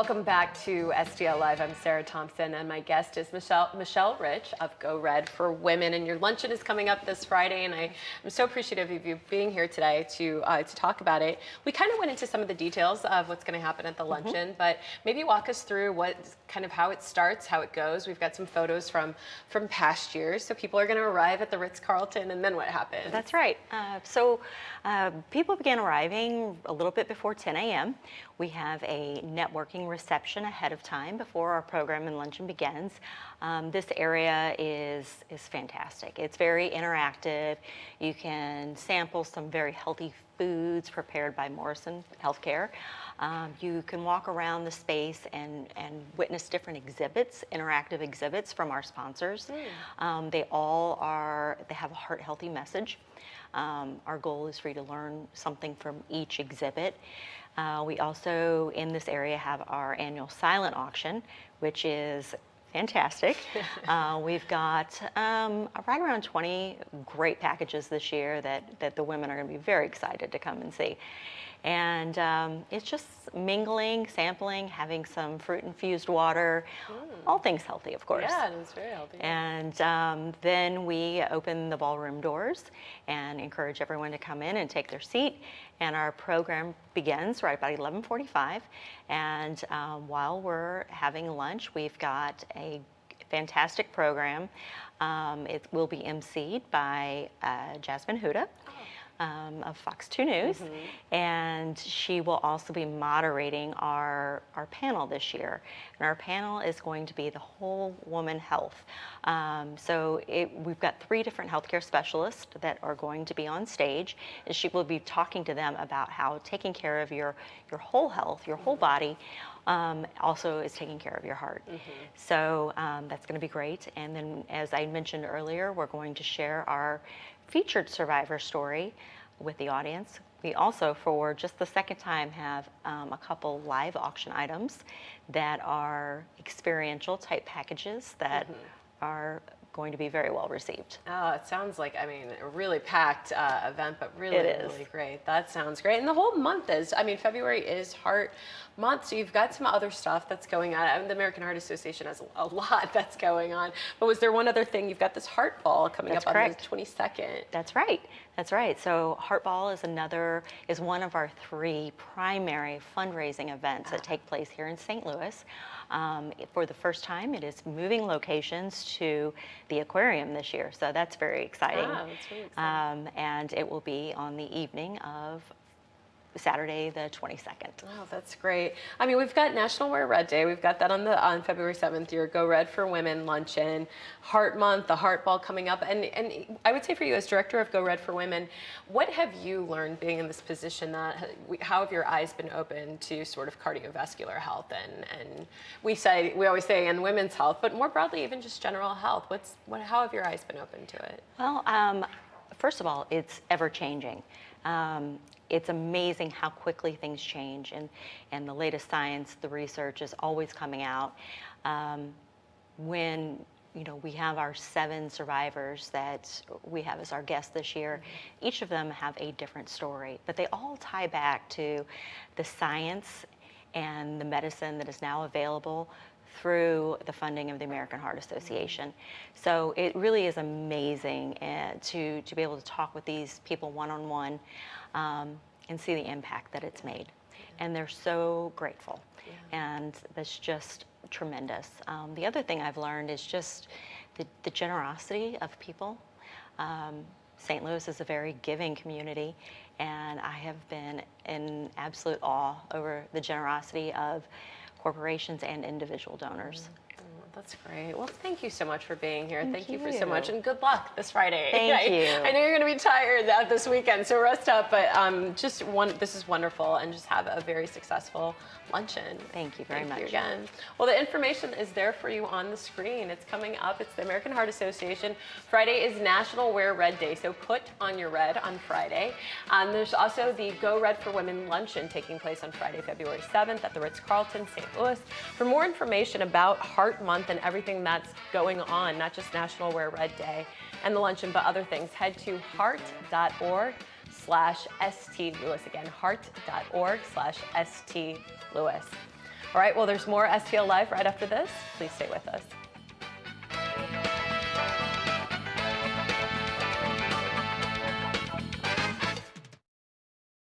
Welcome back to STL Live. I'm Sarah Thompson, and my guest is Michelle Rich of Go Red for Women. And your luncheon is coming up this Friday, and I'm so appreciative of you being here today to talk about it. We kind of went into some of the details of what's going to happen at the luncheon, but maybe walk us through how it starts, how it goes. We've got some photos from past years, so people are going to arrive at the Ritz-Carlton, and then what happens? That's right. So people began arriving a little bit before 10 a.m. We have a networking reception ahead of time before our program and luncheon begins. This area is fantastic. It's very interactive. You can sample some very healthy foods prepared by Morrison Healthcare. You can walk around the space and witness different exhibits, interactive exhibits from our sponsors. They have a heart healthy message. Our goal is for you to learn something from each exhibit. We also, in this area, have our annual silent auction, which is fantastic. We've got right around 20 great packages this year that the women are going to be very excited to come and see. And it's just mingling, sampling, having some fruit-infused water, all things healthy, of course. Yeah, it's very healthy. And then we open the ballroom doors and encourage everyone to come in and take their seat. And our program begins right about 11:45. And while we're having lunch, we've got a fantastic program. It will be emceed by Jasmine Huda. Of Fox 2 News, and she will also be moderating our panel this year. And our panel is going to be the whole woman health. We've got 3 different healthcare specialists that are going to be on stage, and she will be talking to them about how taking care of your whole health, your whole body, also is taking care of your heart. So that's going to be great. And then, as I mentioned earlier, we're going to share our featured survivor story with the audience. We also, for just the second time, have a couple live auction items that are experiential type packages that are going to be very well received. Oh, it sounds like, a really packed event, but really great. That sounds great. And the whole month is, February is Heart Month, so you've got some other stuff that's going on. The American Heart Association has a lot that's going on. But was there one other thing? You've got this Heart Ball coming up on the 22nd. That's right. That's right. So Heart Ball is one of our 3 primary fundraising events that take place here in St. Louis. For the first time, it is moving locations to the aquarium this year, so that's very exciting. That's really exciting. And it will be on the evening of Saturday the 22nd. Oh, that's great. We've got National Wear Red Day. We've got that on February 7th, your Go Red for Women luncheon, Heart Month, the Heart Ball coming up. And I would say for you as director of Go Red for Women, what have you learned being in this position? How have your eyes been open to sort of cardiovascular health and we always say in women's health, but more broadly even just general health? How have your eyes been open to it? Well, first of all, it's ever changing. It's amazing how quickly things change, and the latest science, the research is always coming out. When we have our 7 survivors that we have as our guests this year, each of them have a different story, but they all tie back to the science and the medicine that is now available through the funding of the American Heart Association. So it really is amazing to be able to talk with these people one-on-one and see the impact that it's made. And they're so grateful. And that's just tremendous. The other thing I've learned is just the generosity of people. St. Louis is a very giving community, and I have been in absolute awe over the generosity of corporations and individual donors. That's great. Well, thank you so much for being here. Thank you for so much, and good luck this Friday. Thank you. I know you're going to be tired this weekend, so rest up. But this is wonderful, and just have a very successful luncheon. Thank you very much. Thank you again. Well, the information is there for you on the screen. It's coming up. It's the American Heart Association. Friday is National Wear Red Day, so put on your red on Friday. There's also the Go Red for Women luncheon taking place on Friday, February 7th at the Ritz-Carlton, St. Louis. For more information about Heart Month and everything that's going on, not just National Wear Red Day and the luncheon, but other things, head to heart.org/ST Lewis. Again, heart.org/ST Lewis. All right, well, there's more STL Live right after this. Please stay with us.